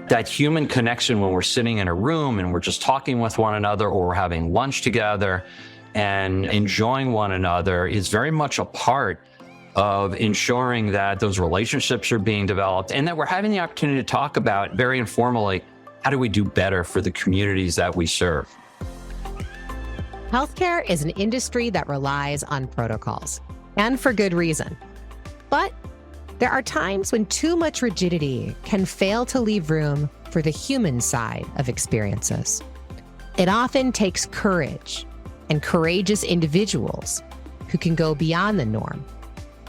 That human connection when we're sitting in a room and we're just talking with one another, or we're having lunch together and enjoying one another, is very much a part of ensuring that those relationships are being developed and that we're having the opportunity to talk about very informally, how do we do better for the communities that we serve? Healthcare is an industry that relies on protocols, and for good reason. But there are times when too much rigidity can fail to leave room for the human side of experiences. It often takes courage and courageous individuals who can go beyond the norm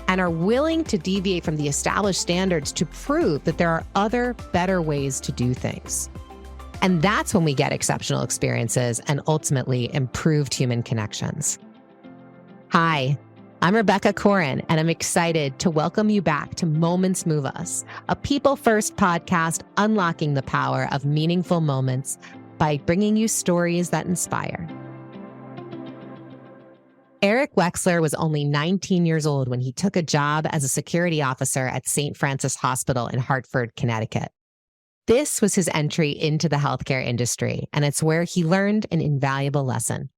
and are willing to deviate from the established standards to prove that there are other, better ways to do things. And that's when we get exceptional experiences and ultimately improved human connections. Hi, I'm Rebecca Corin, and I'm excited to welcome you back to Moments Move Us, a people-first podcast unlocking the power of meaningful moments by bringing you stories that inspire. Erik Wexler was only 19 years old when he took a job as a security officer at St. Francis Hospital in Hartford, Connecticut. This was his entry into the healthcare industry, and it's where he learned an invaluable lesson.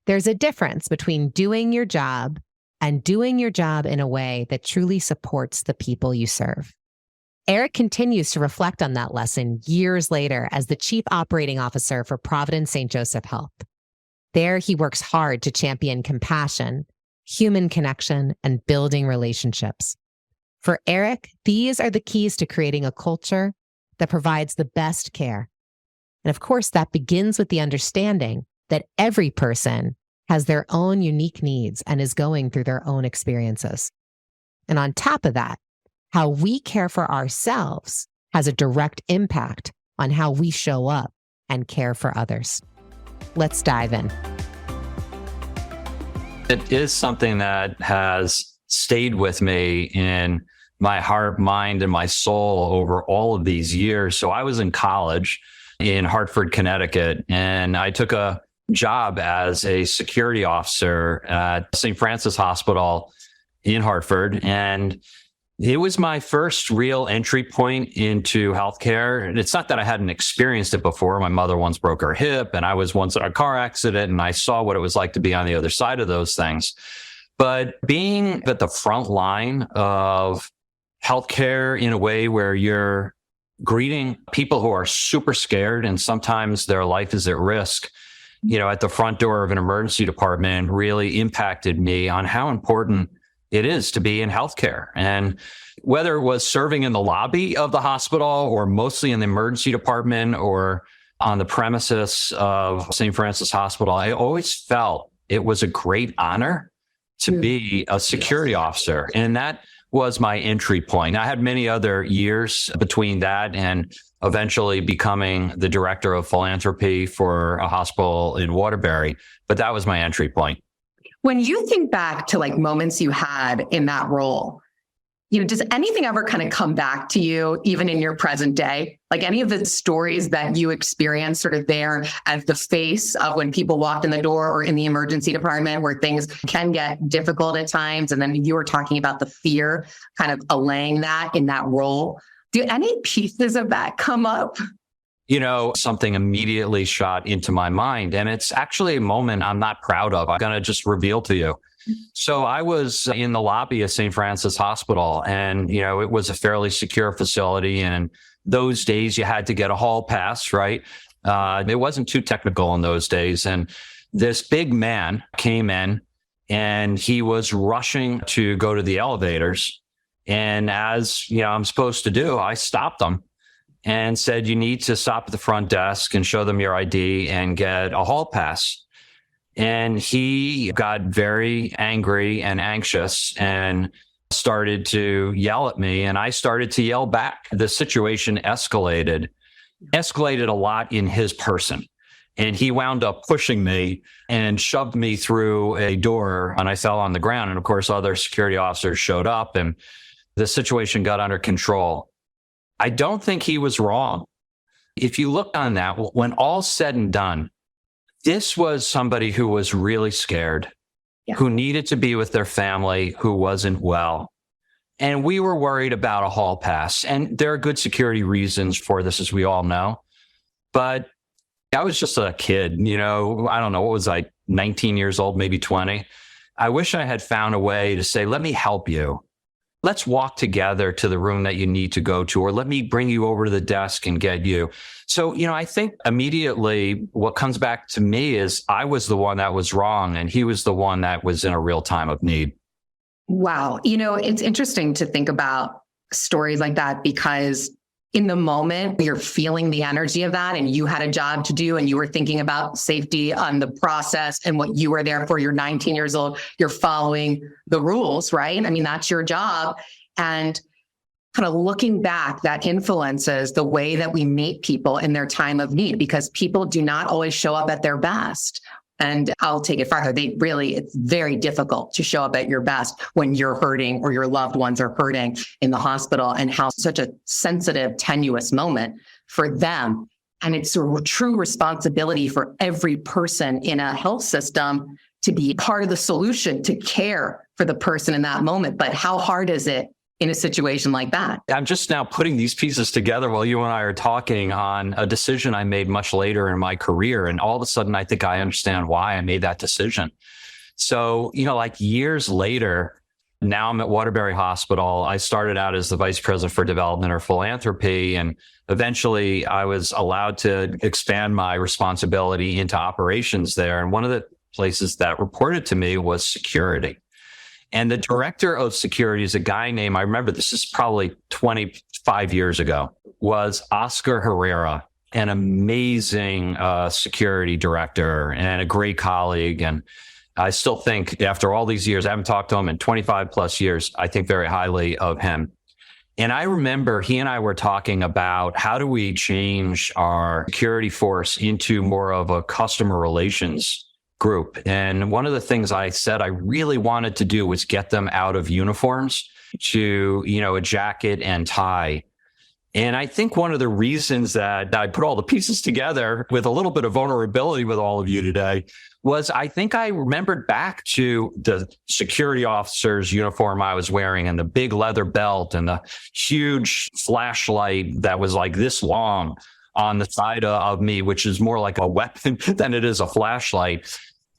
There's a difference between doing your job and doing your job in a way that truly supports the people you serve. Erik continues to reflect on that lesson years later as the Chief Operating Officer for Providence St. Health. There, he works hard to champion compassion, human connection, and building relationships. For Erik, these are the keys to creating a culture that provides the best care. And of course, that begins with the understanding that every person has their own unique needs and is going through their own experiences. And on top of that, how we care for ourselves has a direct impact on how we show up and care for others. Let's dive in. It is something that has stayed with me in my heart, mind, and my soul over all of these years. So I was in college in Hartford, Connecticut, and I took a job as a security officer at St. Francis Hospital in Hartford. And it was my first real entry point into healthcare. And it's not that I hadn't experienced it before. My mother once broke her hip, and I was once in a car accident, and I saw what it was like to be on the other side of those things. But being at the front line of healthcare in a way where you're greeting people who are super scared and sometimes their life is at risk, at the front door of an emergency department really impacted me on how important it is to be in healthcare. And whether it was serving in the lobby of the hospital or mostly in the emergency department or on the premises of St. Francis Hospital, I always felt it was a great honor to be a security officer. And that was my entry point. I had many other years between that and eventually becoming the director of philanthropy for a hospital in Waterbury. But that was my entry point. When you think back to moments you had in that role, does anything ever kind of come back to you, even in your present day? Like any of the stories that you experienced sort of there as the face of when people walked in the door or in the emergency department where things can get difficult at times. And then you were talking about the fear kind of allaying that in that role. Do any pieces of that come up? Something immediately shot into my mind, and it's actually a moment I'm not proud of. I'm going to just reveal to you. So I was in the lobby of St. Francis Hospital, and, it was a fairly secure facility. And those days you had to get a hall pass, right? It wasn't too technical in those days. And this big man came in and he was rushing to go to the elevators. And as, I'm supposed to do, I stopped him and said, you need to stop at the front desk and show them your ID and get a hall pass. And he got very angry and anxious and started to yell at me, and I started to yell back. The situation escalated a lot in his person. And he wound up pushing me and shoved me through a door, and I fell on the ground. And of course, other security officers showed up and the situation got under control. I don't think he was wrong. If you look on that, when all's said and done, this was somebody who was really scared, who needed to be with their family, who wasn't well. And we were worried about a hall pass. And there are good security reasons for this, as we all know. But I was just a kid, I don't know, what was I, 19 years old, maybe 20. I wish I had found a way to say, let me help you. Let's walk together to the room that you need to go to, or let me bring you over to the desk and get you. So, I think immediately what comes back to me is I was the one that was wrong and he was the one that was in a real time of need. Wow. It's interesting to think about stories like that because in the moment, you're feeling the energy of that and you had a job to do and you were thinking about safety on the process and what you were there for. You're 19 years old. You're following the rules, right? I mean, that's your job. And kind of looking back, that influences the way that we meet people in their time of need because people do not always show up at their best. And I'll take it farther. It's very difficult to show up at your best when you're hurting or your loved ones are hurting in the hospital and how such a sensitive, tenuous moment for them. And it's a true responsibility for every person in a health system to be part of the solution, to care for the person in that moment. But how hard is it in a situation like that? I'm just now putting these pieces together while you and I are talking on a decision I made much later in my career. And all of a sudden, I think I understand why I made that decision. So, like years later, now I'm at Waterbury Hospital. I started out as the vice president for development or philanthropy. And eventually I was allowed to expand my responsibility into operations there. And one of the places that reported to me was security. And the director of security is a guy named, I remember this is probably 25 years ago, was Oscar Herrera, an amazing security director and a great colleague. And I still think after all these years, I haven't talked to him in 25 plus years, I think very highly of him. And I remember he and I were talking about how do we change our security force into more of a customer relations group. And one of the things I said I really wanted to do was get them out of uniforms to, a jacket and tie. And I think one of the reasons that I put all the pieces together with a little bit of vulnerability with all of you today was I think I remembered back to the security officer's uniform I was wearing and the big leather belt and the huge flashlight that was like this long on the side of me, which is more like a weapon than it is a flashlight.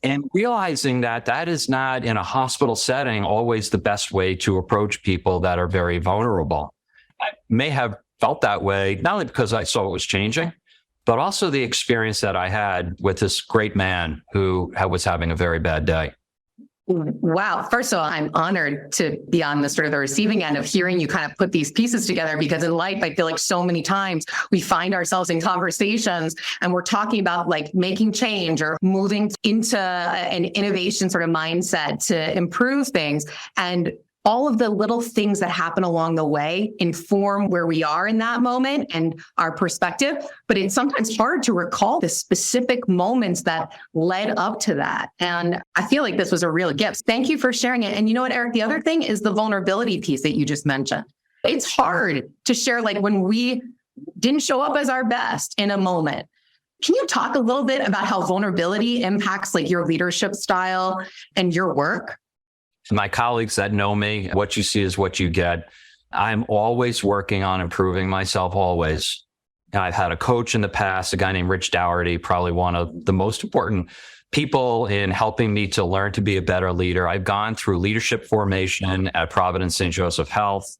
And realizing that that is not in a hospital setting always the best way to approach people that are very vulnerable. I may have felt that way, not only because I saw it was changing, but also the experience that I had with this great man who was having a very bad day. Wow. First of all, I'm honored to be on the sort of the receiving end of hearing you kind of put these pieces together, because in life, I feel like so many times we find ourselves in conversations and we're talking about like making change or moving into an innovation sort of mindset to improve things. And all of the little things that happen along the way inform where we are in that moment and our perspective. But it's sometimes hard to recall the specific moments that led up to that. And I feel like this was a real gift. Thank you for sharing it. And you know what, Erik, the other thing is the vulnerability piece that you just mentioned. It's hard to share, like when we didn't show up as our best in a moment. Can you talk a little bit about how vulnerability impacts like your leadership style and your work? My colleagues that know me, what you see is what you get. I'm always working on improving myself, always. I've had a coach in the past, a guy named Rich Dougherty, probably one of the most important people in helping me to learn to be a better leader. I've gone through leadership formation at Providence St. Joseph Health.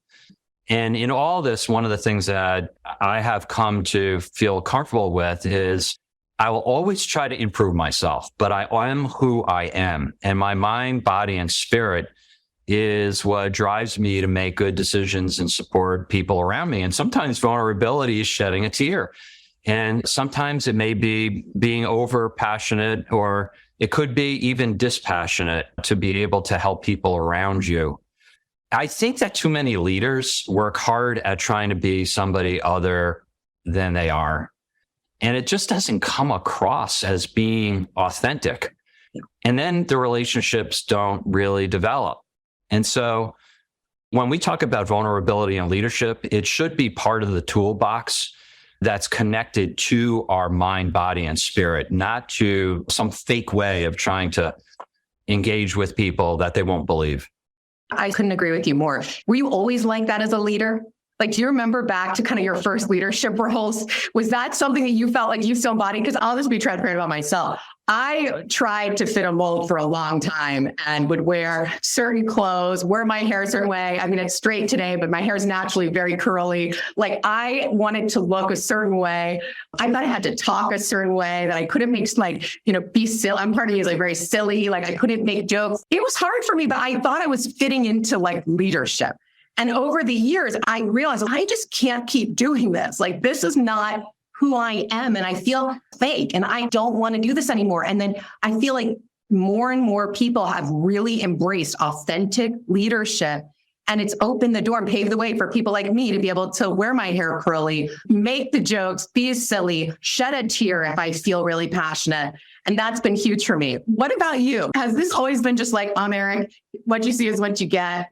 And in all this, one of the things that I have come to feel comfortable with is I will always try to improve myself, but I am who I am. And my mind, body, and spirit is what drives me to make good decisions and support people around me. And sometimes vulnerability is shedding a tear. And sometimes it may be being over passionate, or it could be even dispassionate to be able to help people around you. I think that too many leaders work hard at trying to be somebody other than they are. And it just doesn't come across as being authentic. And then the relationships don't really develop. And so when we talk about vulnerability and leadership, it should be part of the toolbox that's connected to our mind, body, and spirit, not to some fake way of trying to engage with people that they won't believe. I couldn't agree with you more. Were you always like that as a leader? Like, do you remember back to kind of your first leadership roles? Was that something that you felt like you still embodied? Because I'll just be transparent about myself. I tried to fit a mold for a long time and would wear certain clothes, wear my hair a certain way. I mean, it's straight today, but my hair is naturally very curly. Like, I wanted to look a certain way. I thought I had to talk a certain way, that I couldn't make, be silly. I'm part of me is like very silly. Like, I couldn't make jokes. It was hard for me, but I thought I was fitting into like leadership. And over the years, I realized I just can't keep doing this. Like, this is not who I am. And I feel fake and I don't want to do this anymore. And then I feel like more and more people have really embraced authentic leadership. And it's opened the door and paved the way for people like me to be able to wear my hair curly, make the jokes, be silly, shed a tear if I feel really passionate. And that's been huge for me. What about you? Has this always been just like, Erik, what you see is what you get?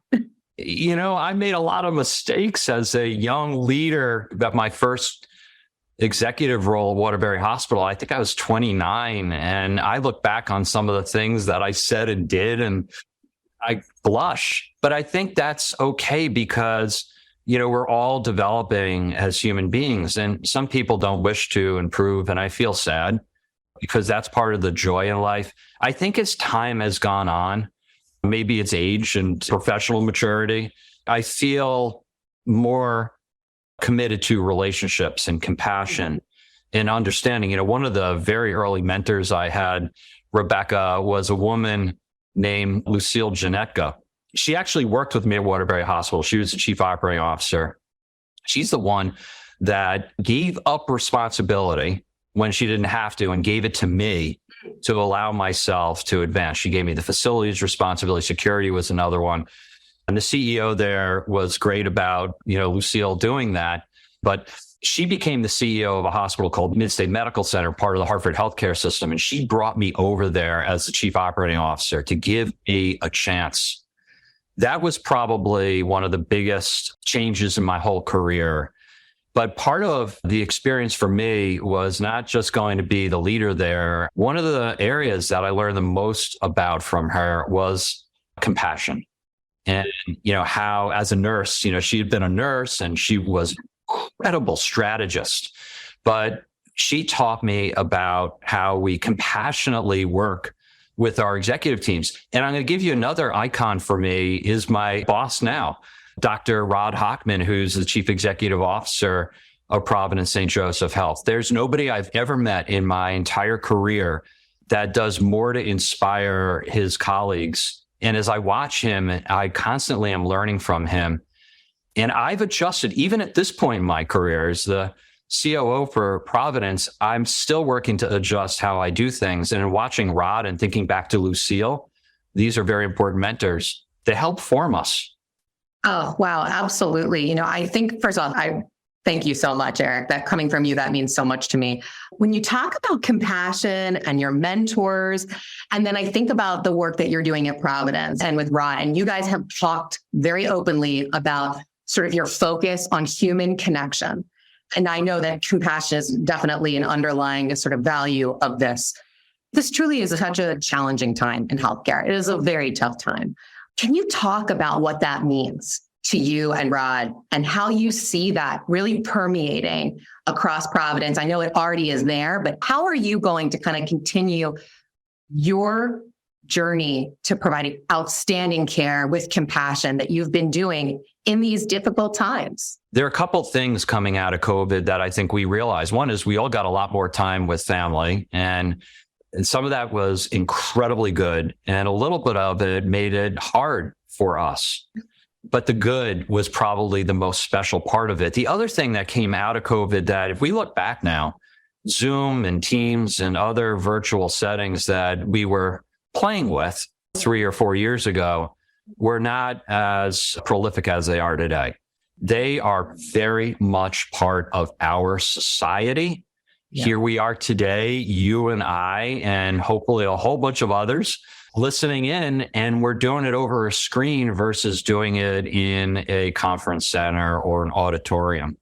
I made a lot of mistakes as a young leader. At my first executive role at Waterbury Hospital, I think I was 29. And I look back on some of the things that I said and did, and I blush. But I think that's okay because, we're all developing as human beings. And some people don't wish to improve. And I feel sad because that's part of the joy in life. I think as time has gone on, maybe it's age and professional maturity, I feel more committed to relationships and compassion and understanding. One of the very early mentors I had, Rebecca, was a woman named Lucille Janetka. She actually worked with me at Waterbury Hospital. She was the chief operating officer. She's the one that gave up responsibility when she didn't have to and gave it to me to allow myself to advance. She gave me the facilities responsibility. Security was another one. And the CEO there was great about, Lucille doing that. But she became the CEO of a hospital called Mid-State Medical Center, part of the Hartford healthcare system. And she brought me over there as the chief operating officer to give me a chance. That was probably one of the biggest changes in my whole career. But part of the experience for me was not just going to be the leader there. One of the areas that I learned the most about from her was compassion. And, how as a nurse, she had been a nurse and she was an incredible strategist. But she taught me about how we compassionately work with our executive teams. And I'm going to give you another icon for me is my boss now, Dr. Rod Hochman, who's the chief executive officer of Providence St. Joseph Health. There's nobody I've ever met in my entire career that does more to inspire his colleagues. And as I watch him, I constantly am learning from him. And I've adjusted, even at this point in my career, as the COO for Providence, I'm still working to adjust how I do things. And in watching Rod and thinking back to Lucille, these are very important mentors. They help form us. Oh, wow. Absolutely. I think, first of all, I thank you so much, Erik. That coming from you, that means so much to me. When you talk about compassion and your mentors, and then I think about the work that you're doing at Providence and with Rod, and you guys have talked very openly about sort of your focus on human connection. And I know that compassion is definitely an underlying sort of value of this. This truly is such a challenging time in healthcare. It is a very tough time. Can you talk about what that means to you and Rod and how you see that really permeating across Providence? I know it already is there, but how are you going to kind of continue your journey to providing outstanding care with compassion that you've been doing in these difficult times? There are a couple of things coming out of COVID that I think we realized. One is we all got a lot more time with family, and some of that was incredibly good. And a little bit of it made it hard for us. But the good was probably the most special part of it. The other thing that came out of COVID that if we look back now, Zoom and Teams and other virtual settings that we were playing with 3 or 4 years ago were not as prolific as they are today. They are very much part of our society. Yeah. Here we are today, you and I, and hopefully a whole bunch of others listening in, and we're doing it over a screen versus doing it in a conference center or an auditorium.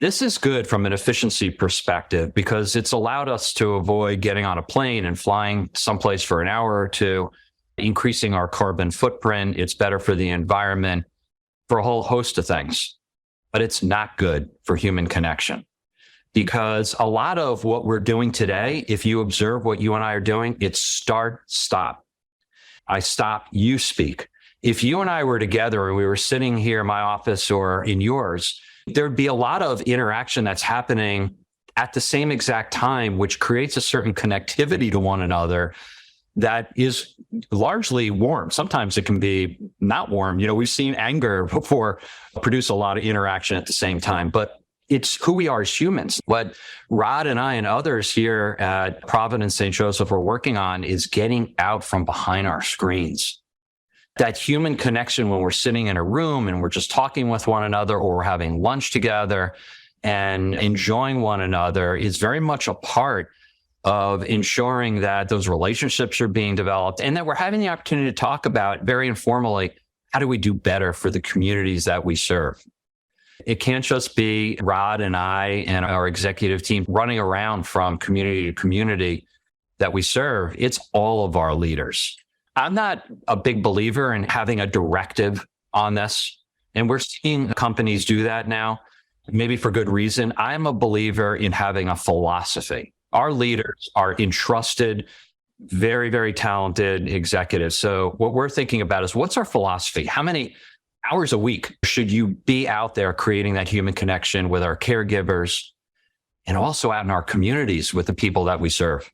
This is good from an efficiency perspective because it's allowed us to avoid getting on a plane and flying someplace for an hour or two. increasing our carbon footprint. It's better for the environment, for a whole host of things. But it's not good for human connection. Because a lot of what we're doing today, if you observe what you and I are doing, it's start, stop. I stop, you speak. If you and I were together and we were sitting here in my office or in yours, there'd be a lot of interaction that's happening at the same exact time, which creates a certain connectivity to one another that is largely warm. Sometimes it can be not warm. We've seen anger before produce a lot of interaction at the same time, but it's who we are as humans. What Rod and I and others here at Providence St. Joseph are working on is getting out from behind our screens. That human connection when we're sitting in a room and we're just talking with one another, or we're having lunch together and enjoying one another, is very much a part of ensuring that those relationships are being developed and that we're having the opportunity to talk about very informally, how do we do better for the communities that we serve? It can't just be Rod and I and our executive team running around from community to community that we serve. It's all of our leaders. I'm not a big believer in having a directive on this, and we're seeing companies do that now, maybe for good reason. I'm a believer in having a philosophy. Our leaders are entrusted, very, very talented executives. So what we're thinking about is, what's our philosophy? How many hours a week should you be out there creating that human connection with our caregivers and also out in our communities with the people that we serve?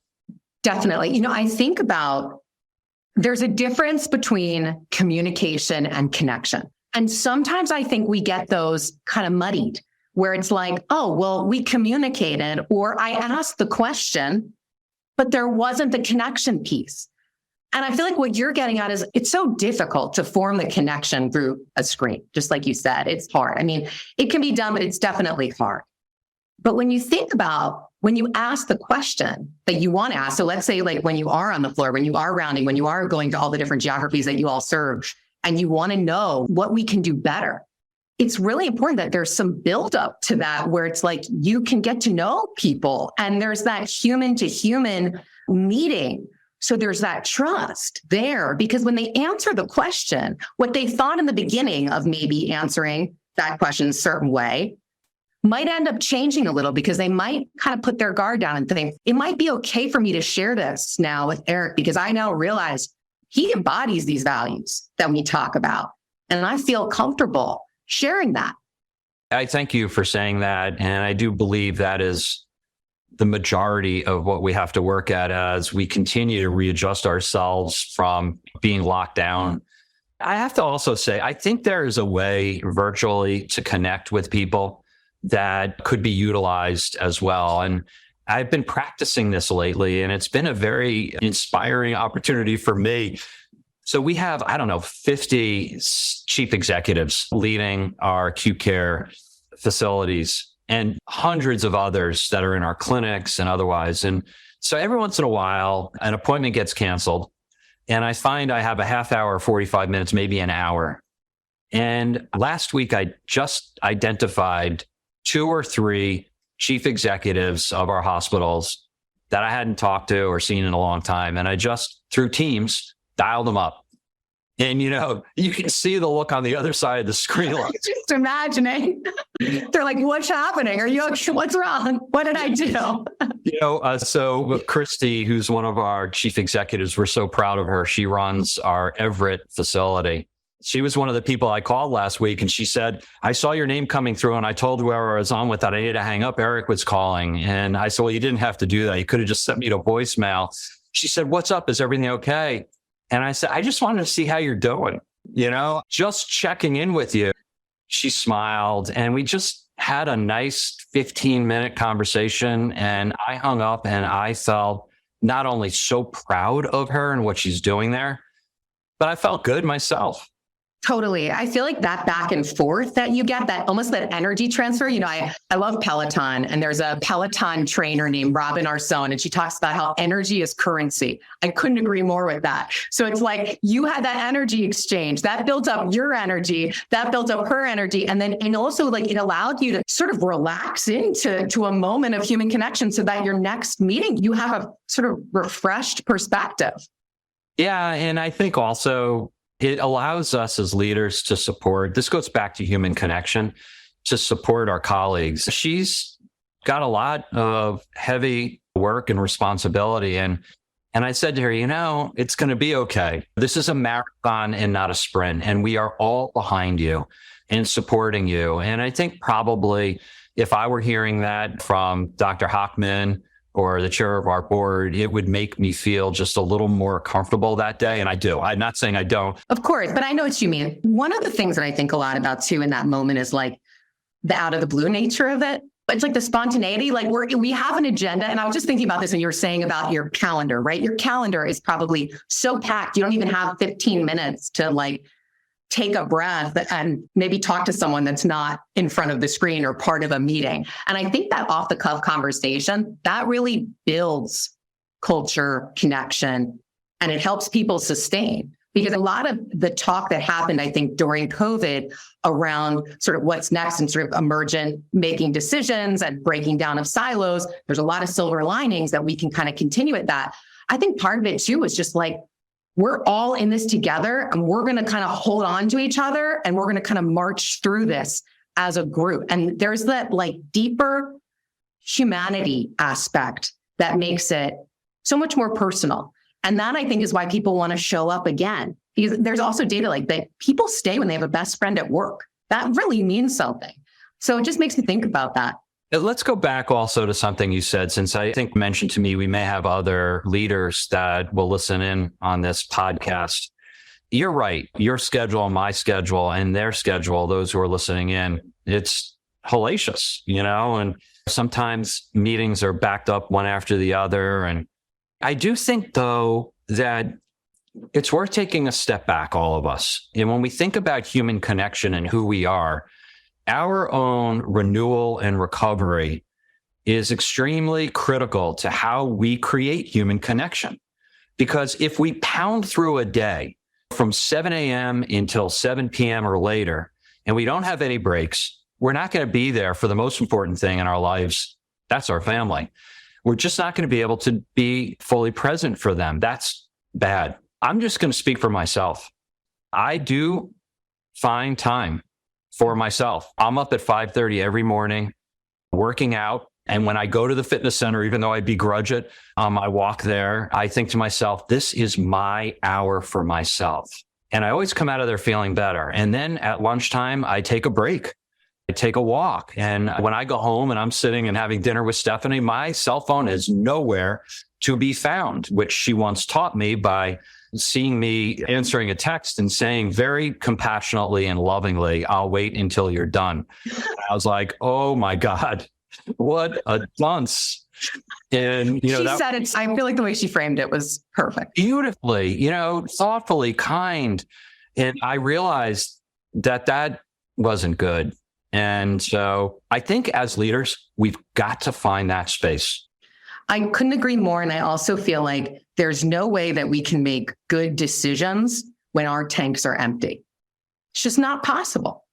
Definitely. I think about there's a difference between communication and connection. And sometimes I think we get those kind of muddied, where it's like, oh, well, we communicated, or I asked the question, but there wasn't the connection piece. And I feel like what you're getting at is it's so difficult to form the connection through a screen. Just like you said, it's hard. I mean, it can be done, but it's definitely hard. But when you think about when you ask the question that you want to ask, so let's say like when you are on the floor, when you are rounding, when you are going to all the different geographies that you all serve, and you want to know what we can do better, it's really important that there's some buildup to that, where it's like you can get to know people and there's that human to human meeting. So there's that trust there, because when they answer the question, what they thought in the beginning of maybe answering that question a certain way might end up changing a little, because they might kind of put their guard down and think, it might be okay for me to share this now with Erik, because I now realize he embodies these values that we talk about. And I feel comfortable sharing that. I thank you for saying that. And I do believe that is the majority of what we have to work at as we continue to readjust ourselves from being locked down. I have to also say, I think there is a way virtually to connect with people that could be utilized as well. And I've been practicing this lately, and it's been a very inspiring opportunity for me. So we have, 50 chief executives leading our acute care facilities, and hundreds of others that are in our clinics and otherwise. And so every once in a while, an appointment gets canceled, and I find I have a half hour, 45 minutes, maybe an hour. And last week, I just identified 2 or 3 chief executives of our hospitals that I hadn't talked to or seen in a long time. And I just, through Teams, dialed them up. And, you can see the look on the other side of the screen. Just imagining. They're like, what's happening? Are you okay? What's wrong? What did I do? So Christy, who's one of our chief executives, we're so proud of her. She runs our Everett facility. She was one of the people I called last week, and she said, I saw your name coming through, and I told whoever I was on with that I needed to hang up. Erik was calling. And I said, well, you didn't have to do that. You could have just sent me to voicemail. She said, what's up? Is everything okay? And I said, I just wanted to see how you're doing, just checking in with you. She smiled, and we just had a nice 15-minute conversation. And I hung up, and I felt not only so proud of her and what she's doing there, but I felt good myself. Totally. I feel like that back and forth that you get, that almost that energy transfer. I love Peloton, and there's a Peloton trainer named Robin Arson, and she talks about how energy is currency. I couldn't agree more with that. So it's like you had that energy exchange that built up your energy, that built up her energy. And also like it allowed you to sort of relax into a moment of human connection, so that your next meeting, you have a sort of refreshed perspective. Yeah. And I think also it allows us as leaders to support, this goes back to human connection, to support our colleagues. She's got a lot of heavy work and responsibility. And I said to her, it's going to be okay. This is a marathon and not a sprint. And we are all behind you and supporting you. And I think probably if I were hearing that from Dr. Hockman or the chair of our board, it would make me feel just a little more comfortable that day. And I do. I'm not saying I don't. Of course, but I know what you mean. One of the things that I think a lot about too in that moment is like the out of the blue nature of it. It's like the spontaneity, like we have an agenda. And I was just thinking about this when you were saying about your calendar, right? Your calendar is probably so packed. You don't even have 15 minutes to like take a breath and maybe talk to someone that's not in front of the screen or part of a meeting. And I think that off the cuff conversation, that really builds culture, connection, and it helps people sustain. Because a lot of the talk that happened, I think, during COVID around sort of what's next and sort of emergent making decisions and breaking down of silos, there's a lot of silver linings that we can kind of continue at that. I think part of it too is just like, we're all in this together and we're going to kind of hold on to each other and we're going to kind of march through this as a group. And there's that like deeper humanity aspect that makes it so much more personal. And that I think is why people want to show up again. Because there's also data like that people stay when they have a best friend at work. That really means something. So it just makes me think about that. Let's go back also to something you said, since I think mentioned to me, we may have other leaders that will listen in on this podcast. You're right. Your schedule, my schedule, and their schedule, those who are listening in, it's hellacious, and sometimes meetings are backed up one after the other. And I do think, though, that it's worth taking a step back, all of us. And when we think about human connection and who we are, our own renewal and recovery is extremely critical to how we create human connection. Because if we pound through a day from 7 a.m. until 7 p.m. or later, and we don't have any breaks, we're not going to be there for the most important thing in our lives. That's our family. We're just not going to be able to be fully present for them. That's bad. I'm just going to speak for myself. I do find time for myself. I'm up at 5:30 every morning, working out. And when I go to the fitness center, even though I begrudge it, I walk there. I think to myself, this is my hour for myself. And I always come out of there feeling better. And then at lunchtime, I take a break. I take a walk. And when I go home and I'm sitting and having dinner with Stephanie, my cell phone is nowhere to be found, which she once taught me by seeing me answering a text and saying very compassionately and lovingly, "I'll wait until you're done." I was like, oh my God, what a dunce. And, she said it. I feel like the way she framed it was perfect. Beautifully, thoughtfully, kind. And I realized that wasn't good. And so I think as leaders, we've got to find that space. I couldn't agree more. And I also feel like there's no way that we can make good decisions when our tanks are empty. It's just not possible.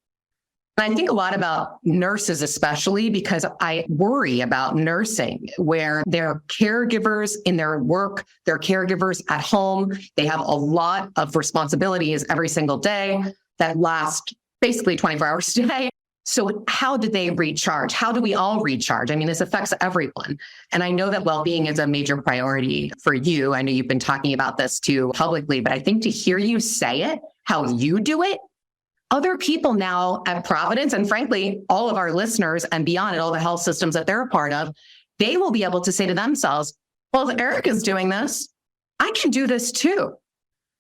And I think a lot about nurses, especially because I worry about nursing, where they're caregivers in their work, they're caregivers at home. They have a lot of responsibilities every single day that last basically 24 hours a day. So how do they recharge? How do we all recharge? I mean, this affects everyone. And I know that well-being is a major priority for you. I know you've been talking about this too publicly, but I think to hear you say it, how you do it, other people now at Providence, and frankly, all of our listeners and beyond at all the health systems that they're a part of, they will be able to say to themselves, well, if Erik is doing this, I can do this too.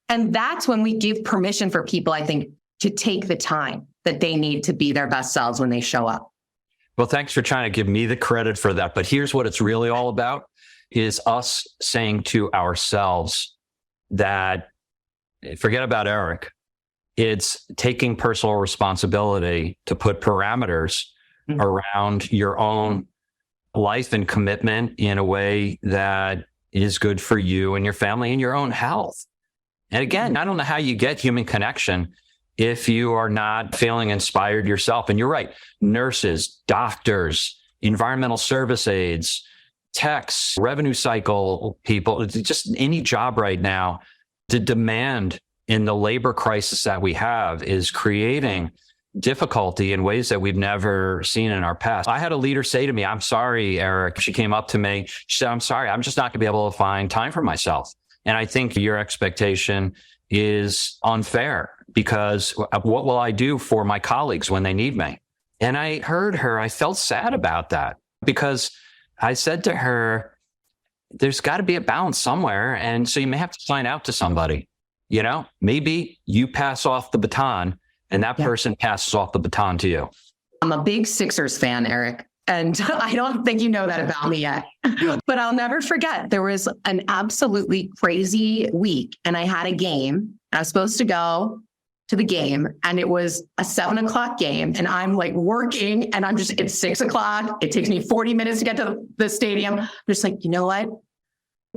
And that's when we give permission for people, I think, to take the time that they need to be their best selves when they show up. Well, thanks for trying to give me the credit for that. But here's what it's really all about is us saying to ourselves that forget about Erik. It's taking personal responsibility to put parameters around your own life and commitment in a way that is good for you and your family and your own health. And again, I don't know how you get human connection if you are not feeling inspired yourself. And you're right, nurses, doctors, environmental service aides, techs, revenue cycle people, just any job right now, The demand in the labor crisis that we have is creating difficulty in ways that we've never seen in our past. I had a leader say to me, "I'm sorry, Erik." She came up to me. She said, "I'm sorry. I'm just not going to be able to find time for myself. And I think your expectation is unfair because what will I do for my colleagues when they need me?" And I heard her. I felt sad about that because I said to her, there's got to be a balance somewhere. And so you may have to sign out to somebody. Maybe you pass off the baton and that person passes off the baton to you. I'm a big Sixers fan, Erik. And I don't think you know that about me yet. But I'll never forget, there was an absolutely crazy week and I had a game. I was supposed to go to the game and it was a 7:00 game and I'm like working and it's 6:00. It takes me 40 minutes to get to the stadium. I'm just like, you know what?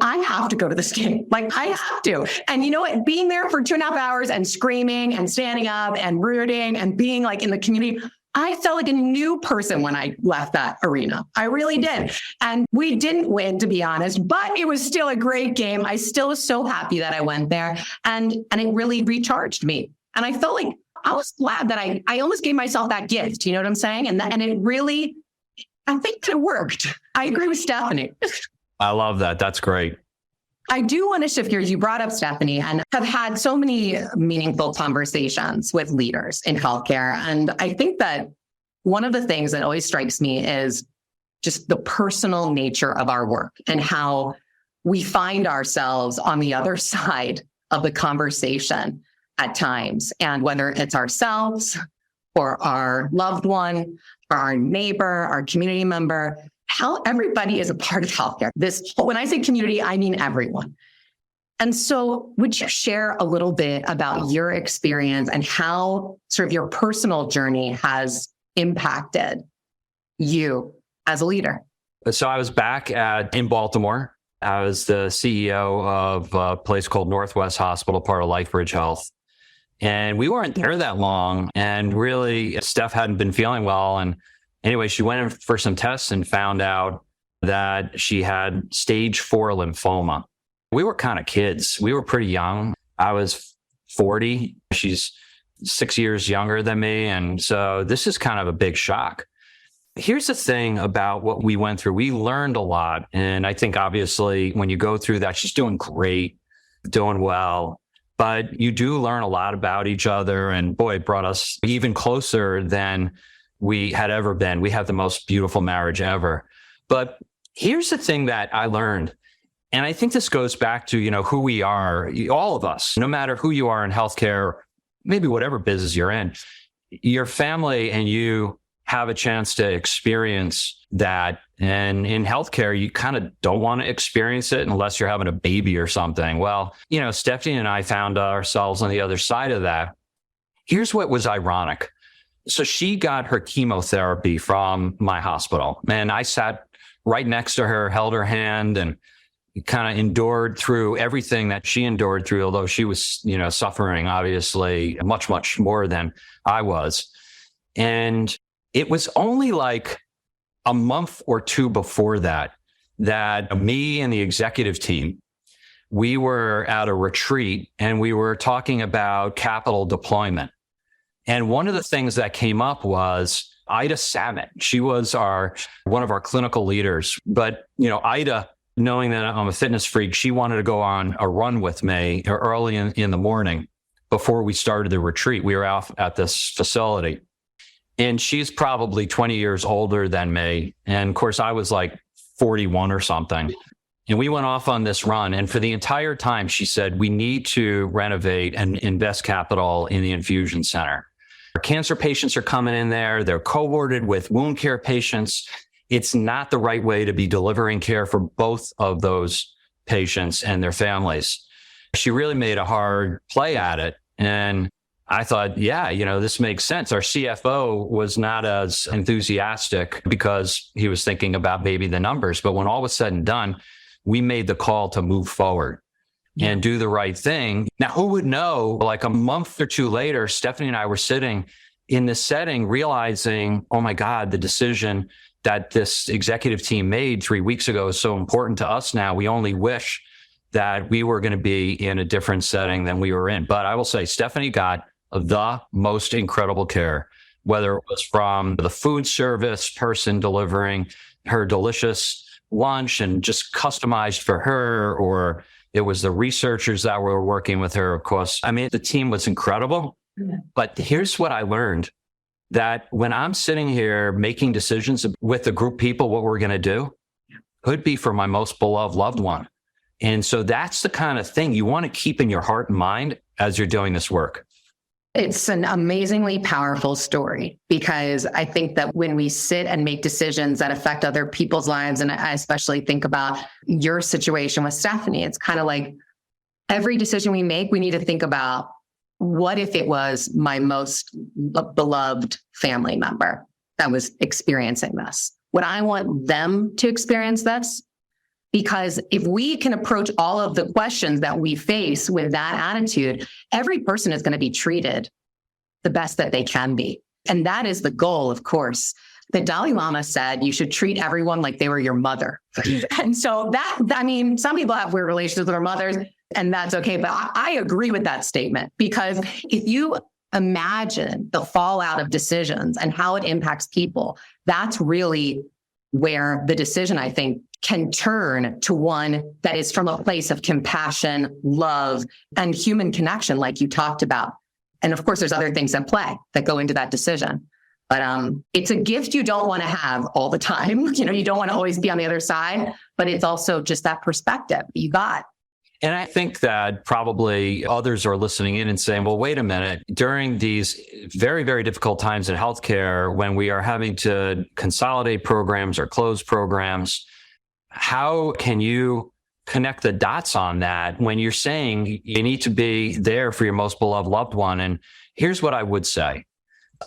I have to go to this game. I have to. And you know what? Being there for 2.5 hours and screaming and standing up and rooting and being in the community, I felt like a new person when I left that arena. I really did. And we didn't win, to be honest, but it was still a great game. I still was so happy that I went there and it really recharged me. And I felt like I was glad that I almost gave myself that gift. You know what I'm saying? And it really, I think it worked. I agree with Stephanie. I love that. That's great. I do want to shift gears. You brought up Stephanie and have had so many meaningful conversations with leaders in healthcare. And I think that one of the things that always strikes me is just the personal nature of our work and how we find ourselves on the other side of the conversation at times. And whether it's ourselves or our loved one or our neighbor, our community member, how everybody is a part of healthcare. When I say community, I mean everyone. And so would you share a little bit about your experience and how sort of your personal journey has impacted you as a leader? So I was back in Baltimore. I was the CEO of a place called Northwest Hospital, part of LifeBridge Health. And we weren't there that long. And really, Steph hadn't been feeling well. And anyway, she went in for some tests and found out that she had stage 4 lymphoma. We were kind of kids. We were pretty young. I was 40. She's 6 years younger than me. And so this is kind of a big shock. Here's the thing about what we went through. We learned a lot. And I think obviously when you go through that, she's doing great, doing well. But you do learn a lot about each other. And boy, it brought us even closer than we had ever been. We have the most beautiful marriage ever. But here's the thing that I learned. And I think this goes back to, who we are, all of us, no matter who you are in healthcare, maybe whatever business you're in, your family and you have a chance to experience that. And in healthcare, you kind of don't want to experience it unless you're having a baby or something. Well, Stephanie and I found ourselves on the other side of that. Here's what was ironic. So she got her chemotherapy from my hospital, and I sat right next to her, held her hand, and kind of endured through everything that she endured through, although she was, suffering obviously much, much more than I was. And it was only like a month or two before that me and the executive team, we were at a retreat and we were talking about capital deployment. And one of the things that came up was Ida Samet. She was one of our clinical leaders. But, Ida, knowing that I'm a fitness freak, she wanted to go on a run with me early in the morning before we started the retreat. We were out at this facility. And she's probably 20 years older than me. And of course, I was like 41 or something. And we went off on this run. And for the entire time, she said, we need to renovate and invest capital in the infusion center. Our cancer patients are coming in there. They're cohorted with wound care patients. It's not the right way to be delivering care for both of those patients and their families. She really made a hard play at it. And I thought, this makes sense. Our CFO was not as enthusiastic because he was thinking about maybe the numbers. But when all was said and done, we made the call to move forward and do the right thing. Now, who would know, like a month or two later, Stephanie and I were sitting in this setting realizing, oh my God, the decision that this executive team made 3 weeks ago is so important to us now. We only wish that we were going to be in a different setting than we were in. But I will say, Stephanie got the most incredible care, whether it was from the food service person delivering her delicious lunch and just customized for her, or it was the researchers that were working with her, of course. I mean, the team was incredible. But here's what I learned, that when I'm sitting here making decisions with a group of people, what we're going to do could be for my most beloved loved one. And so that's the kind of thing you want to keep in your heart and mind as you're doing this work. It's an amazingly powerful story, because I think that when we sit and make decisions that affect other people's lives, and I especially think about your situation with Stephanie, it's kind of like every decision we make, we need to think about, what if it was my most beloved family member that was experiencing this? Would I want them to experience this? Because if we can approach all of the questions that we face with that attitude, every person is going to be treated the best that they can be. And that is the goal, of course. The Dalai Lama said you should treat everyone like they were your mother. And so some people have weird relationships with their mothers, and that's okay. But I agree with that statement, because if you imagine the fallout of decisions and how it impacts people, that's really where the decision, I think, can turn to one that is from a place of compassion, love, and human connection, like you talked about. And of course, there's other things at play that go into that decision. But it's a gift you don't want to have all the time. You don't want to always be on the other side, but it's also just that perspective you got. And I think that probably others are listening in and saying, well, wait a minute, during these very, very difficult times in healthcare, when we are having to consolidate programs or close programs, how can you connect the dots on that when you're saying you need to be there for your most beloved loved one? And here's what I would say.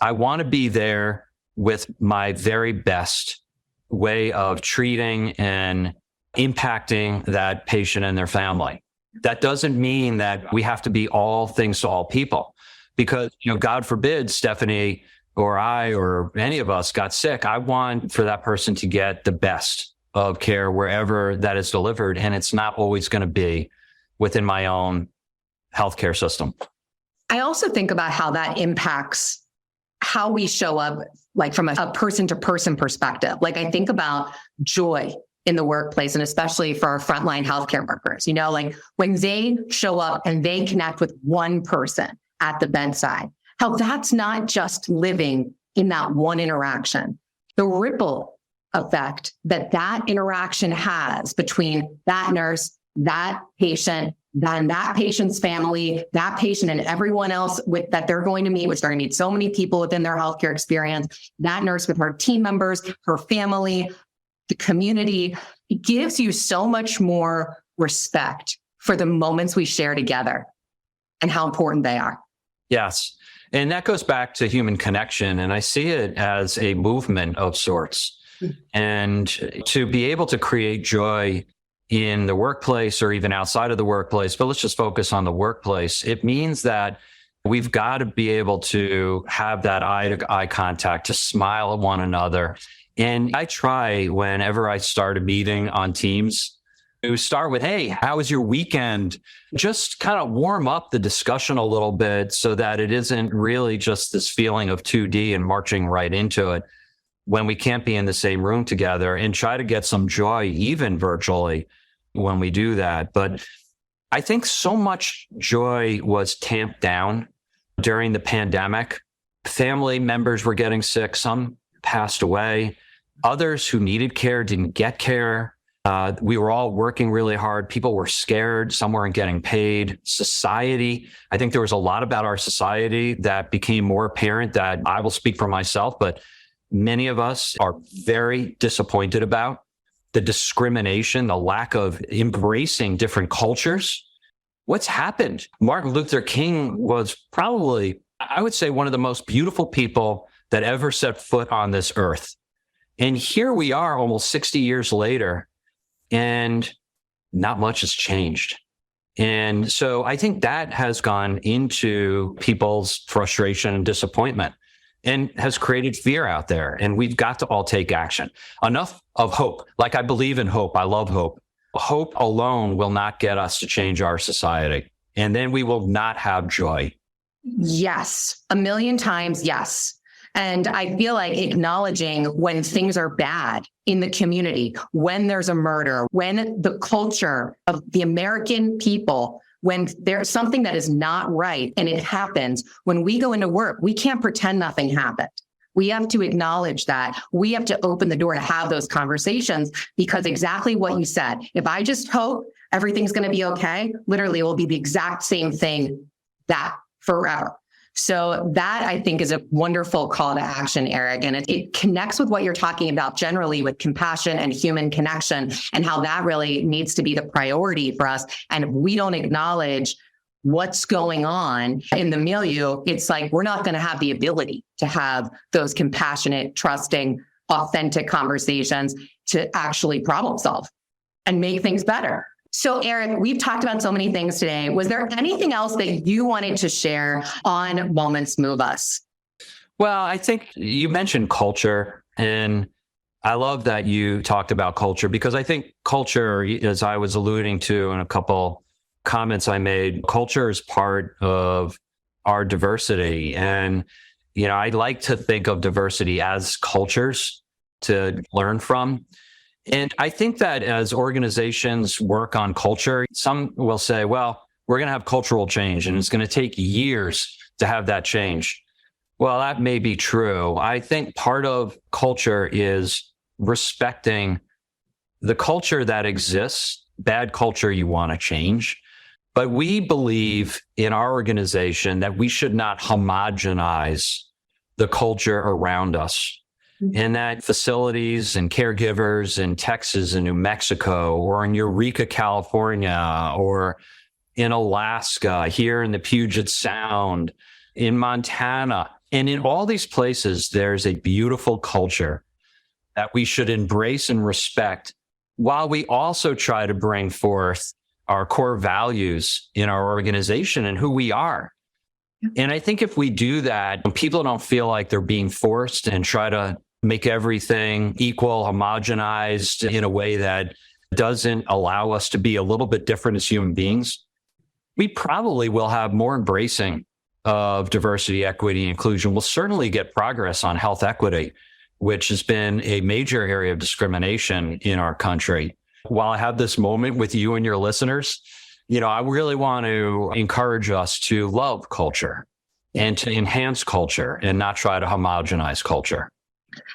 I want to be there with my very best way of treating and impacting that patient and their family. That doesn't mean that we have to be all things to all people, because, God forbid Stephanie or I or any of us got sick. I want for that person to get the best of care wherever that is delivered. And it's not always going to be within my own healthcare system. I also think about how that impacts how we show up, like from a person to person perspective. Like I think about joy in the workplace, and especially for our frontline healthcare workers, like when they show up and they connect with one person at the bedside, how that's not just living in that one interaction. The ripple effect that interaction has between that nurse, that patient, then that patient's family, that patient and everyone else that they're going to meet, which they're going to meet so many people within their healthcare experience, that nurse with her team members, her family, the community. It gives you so much more respect for the moments we share together and how important they are. Yes. And that goes back to human connection. And I see it as a movement of sorts. And to be able to create joy in the workplace or even outside of the workplace, but let's just focus on the workplace. It means that we've got to be able to have that eye-to-eye contact, to smile at one another. And I try, whenever I start a meeting on Teams, to start with, hey, how was your weekend? Just kind of warm up the discussion a little bit so that it isn't really just this feeling of 2D and marching right into it when we can't be in the same room together, and try to get some joy, even virtually, when we do that. But I think so much joy was tamped down during the pandemic. Family members were getting sick. Some passed away. Others who needed care didn't get care. We were all working really hard. People were scared. Some weren't getting paid. Society, I think there was a lot about our society that became more apparent that I will speak for myself, but many of us are very disappointed about. The discrimination, the lack of embracing different cultures. What's happened? Martin Luther King was probably, I would say, one of the most beautiful people that ever set foot on this earth. And here we are almost 60 years later, and not much has changed. And so I think that has gone into people's frustration and disappointment and has created fear out there. And we've got to all take action. Enough of hope. Like, I believe in hope. I love hope. hope alone will not get us to change our society. And then we will not have joy. Yes, a million times, yes. And I feel like acknowledging when things are bad in the community, when there's a murder, when the culture of the American people, when there's something that is not right and it happens, when we go into work, we can't pretend nothing happened. We have to acknowledge that. We have to open the door to have those conversations, because exactly what you said, if I just hope everything's going to be okay, literally it will be the exact same thing that forever. So that, I think, is a wonderful call to action, Erik. And it connects with what you're talking about generally with compassion and human connection, and how that really needs to be the priority for us. And if we don't acknowledge what's going on in the milieu, it's like we're not going to have the ability to have those compassionate, trusting, authentic conversations to actually problem solve and make things better. So, Erik, we've talked about so many things today. Was there anything else that you wanted to share on Moments Move Us? Well, I think you mentioned culture, and I love that you talked about culture, because I think culture, as I was alluding to in a couple comments I made, culture is part of our diversity. And, I like to think of diversity as cultures to learn from. And I think that as organizations work on culture, some will say, well, we're going to have cultural change and it's going to take years to have that change. Well, that may be true. I think part of culture is respecting the culture that exists. Bad culture you want to change. But we believe in our organization that we should not homogenize the culture around us. And that facilities and caregivers in Texas and New Mexico, or in Eureka, California, or in Alaska, here in the Puget Sound, in Montana, and in all these places, there's a beautiful culture that we should embrace and respect, while we also try to bring forth our core values in our organization and who we are. And I think if we do that, people don't feel like they're being forced and try to make everything equal, homogenized in a way that doesn't allow us to be a little bit different as human beings, we probably will have more embracing of diversity, equity, and inclusion. We'll certainly get progress on health equity, which has been a major area of discrimination in our country. While I have this moment with you and your listeners, I really want to encourage us to love culture and to enhance culture and not try to homogenize culture.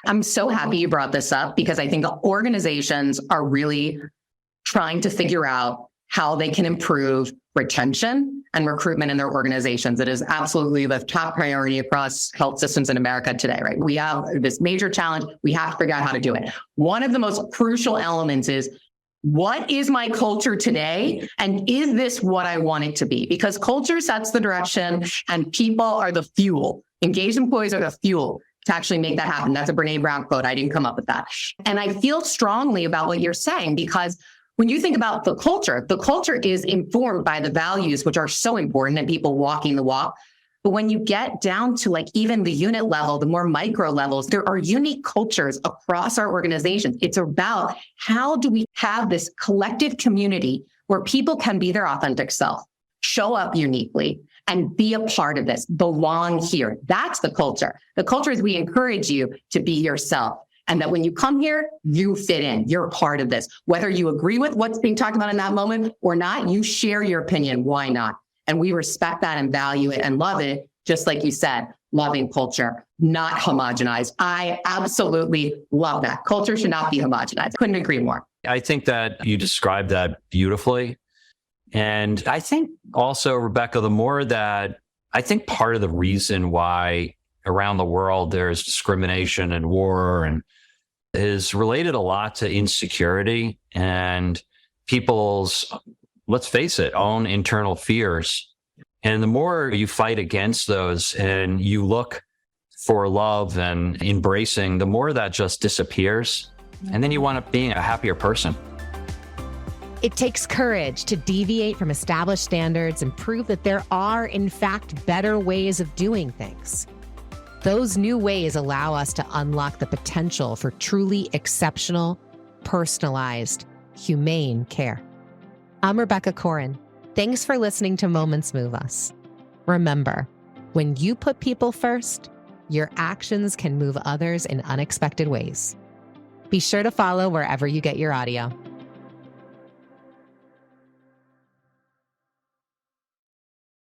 I'm so happy you brought this up, because I think organizations are really trying to figure out how they can improve retention and recruitment in their organizations. It is absolutely the top priority across health systems in America today, right? We have this major challenge. We have to figure out how to do it. One of the most crucial elements is, what is my culture today? And is this what I want it to be? Because culture sets the direction and people are the fuel. Engaged employees are the fuel to actually make that happen. That's a Brene Brown quote. I didn't come up with that. And I feel strongly about what you're saying, because when you think about the culture is informed by the values, which are so important, and people walking the walk. But when you get down to like even the unit level, the more micro levels, there are unique cultures across our organizations. It's about how do we have this collective community where people can be their authentic self, show up uniquely, and be a part of this, belong here. That's the culture. The culture is we encourage you to be yourself. And that when you come here, you fit in, you're a part of this. Whether you agree with what's being talked about in that moment or not, you share your opinion. Why not? And we respect that and value it and love it. Just like you said, loving culture, not homogenized. I absolutely love that. Culture should not be homogenized. Couldn't agree more. I think that you described that beautifully. And I think also, Rebecca, I think part of the reason why around the world there's discrimination and war and is related a lot to insecurity and people's, let's face it, own internal fears. And the more you fight against those and you look for love and embracing, the more that just disappears. And then you wind up being a happier person. It takes courage to deviate from established standards and prove that there are, in fact, better ways of doing things. Those new ways allow us to unlock the potential for truly exceptional, personalized, humane care. I'm Rebecca Corin. Thanks for listening to Moments Move Us. Remember, when you put people first, your actions can move others in unexpected ways. Be sure to follow wherever you get your audio.